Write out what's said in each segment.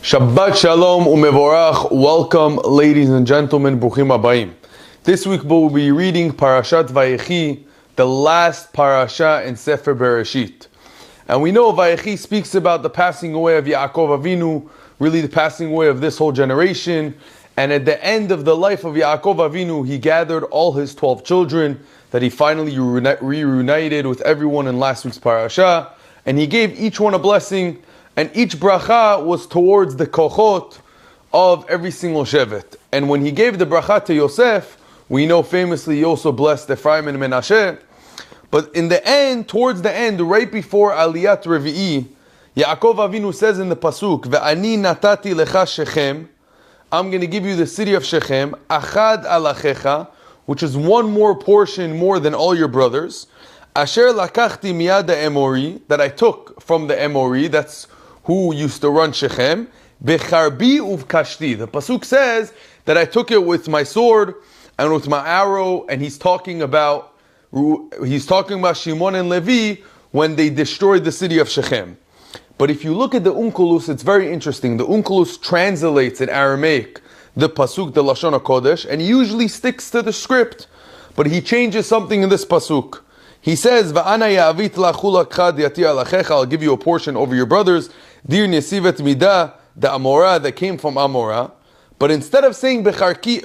Shabbat Shalom umevorach. Welcome, ladies and gentlemen. Bruchim habayim. This week we'll be reading Parashat Vayechi, the last parasha in Sefer Bereshit. And we know Vayechi speaks about the passing away of Yaakov Avinu, really the passing away of this whole generation. And at the end of the life of Yaakov Avinu, he gathered all his 12 children that he finally reunited with everyone in last week's parasha. And he gave each one a blessing. And each bracha was towards the kochot of every single shevet. And when he gave the bracha to Yosef, we know famously he also blessed Ephraim and Menashe. But in the end, towards the end, right before Aliyat Revi'i, Yaakov Avinu says in the Pasuk, "Ve'ani natati lecha Shechem," I'm going to give you the city of Shechem, achad alachecha, which is one more portion more than all your brothers. Asher lakachti miyad ha'emori, that I took from the Emori, that's who used to run Shechem, becharbi uvkashti. The Pasuk says that I took it with my sword and with my arrow, and he's talking about Shimon and Levi when they destroyed the city of Shechem. But if you look at the Onkolus, it's very interesting. The Onkolus translates in Aramaic the Pasuk, the Lashon HaKodesh, and he usually sticks to the script, but he changes something in this Pasuk. He says, "Va'ana ya'avit la'chul akad yati alachecha," I'll give you a portion over your brothers. Dir nesivet midah, the Amorah that came from Amorah. But instead of saying becharbi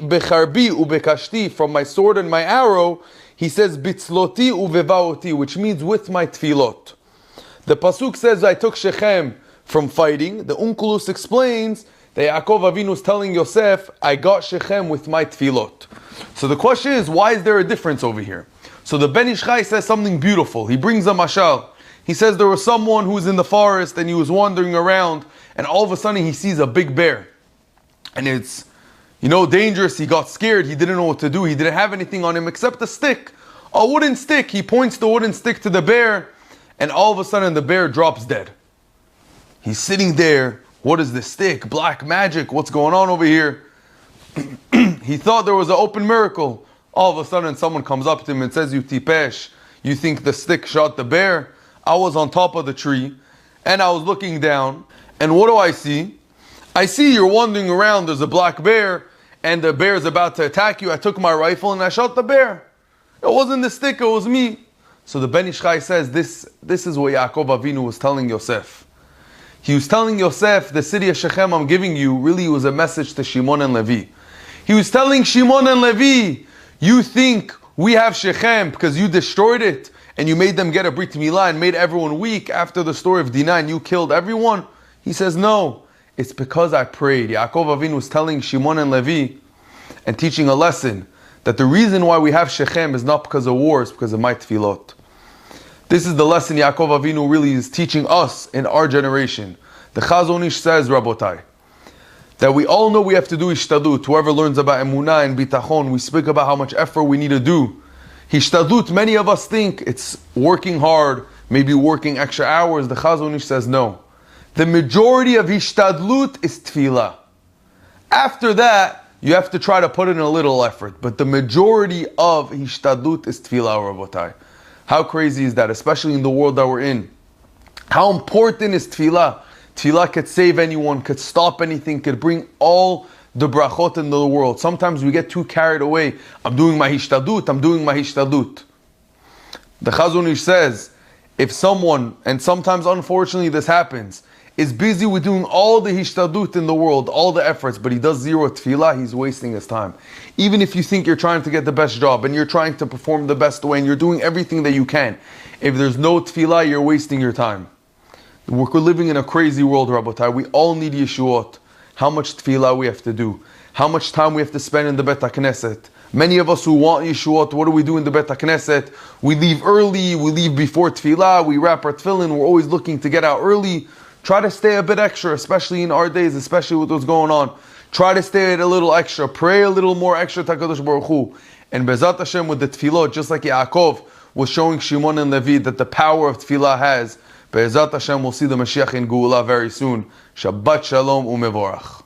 ubekashti, from my sword and my arrow, he says bitzloti uvevaoti, which means with my tefilot. The Pasuk says I took Shechem from fighting. The Onkolus explains that Yaakov Avinu is telling Yosef, I got Shechem with my tefilot. So the question is, why is there a difference over here? So the Ben Ish Chai says something beautiful. He brings a mashal. He says there was someone who was in the forest and he was wandering around, and all of a sudden he sees a big bear. And it's, dangerous. He got scared. He didn't know what to do. He didn't have anything on him except a stick, a wooden stick. He points the wooden stick to the bear, and all of a sudden the bear drops dead. He's sitting there. What is this stick? Black magic. What's going on over here? He thought there was an open miracle. All of a sudden someone comes up to him and says, "You tipesh, you think the stick shot the bear?" I was on top of the tree and I was looking down, and what do I see? I see you're wandering around, there's a black bear, and the bear is about to attack you. I took my rifle and I shot the bear. It wasn't the stick, it was me. So the Ben Ish Chai says this is what Yaakov Avinu was telling Yosef. He was telling Yosef, the city of Shechem I'm giving you, really was a message to Shimon and Levi. He was telling Shimon and Levi, you think we have Shechem because you destroyed it and you made them get a Brit Milah and made everyone weak after the story of Dinah and you killed everyone? He says, no, it's because I prayed. Yaakov Avinu was telling Shimon and Levi and teaching a lesson that the reason why we have Shechem is not because of war, it's because of my tefillot. This is the lesson Yaakov Avinu really is teaching us in our generation. The Chazon Ish says, Rabotai, that we all know we have to do ishtadut. Whoever learns about emunah and bitachon, we speak about how much effort we need to do. Hishtadut, many of us think it's working hard, maybe working extra hours. The Chazon Ish says no. The majority of hishtadlut is tefilah. After that, you have to try to put in a little effort. But the majority of hishtadlut is tefilah, Rabotai. How crazy is that, especially in the world that we're in? How important is tefilah? Tefilah could save anyone, could stop anything, could bring all the brachot in the world. Sometimes we get too carried away. I'm doing my hishtadut. The Chazon Ish says, if someone, and sometimes unfortunately this happens, is busy with doing all the hishtadut in the world, all the efforts, but he does zero tefilah, he's wasting his time. Even if you think you're trying to get the best job, and you're trying to perform the best way, and you're doing everything that you can, if there's no tefilah, you're wasting your time. We're living in a crazy world, Rabotai. We all need Yeshuot. How much tefillah we have to do. How much time we have to spend in the Bet HaKnesset. Many of us who want Yeshuot, what do we do in the Bet HaKnesset? We leave early, we leave before tefillah, we wrap our tefillin, we're always looking to get out early. Try to stay a bit extra, especially in our days, especially with what's going on. Try to stay a little extra. Pray a little more extra to HaKadosh Baruch Hu. And Bezat Hashem with the tefillot, just like Yaakov was showing Shimon and Levi that the power of tefillah has. Be'ezat Hashem, we'll see the Mashiach in Geula very soon. Shabbat Shalom umevorach.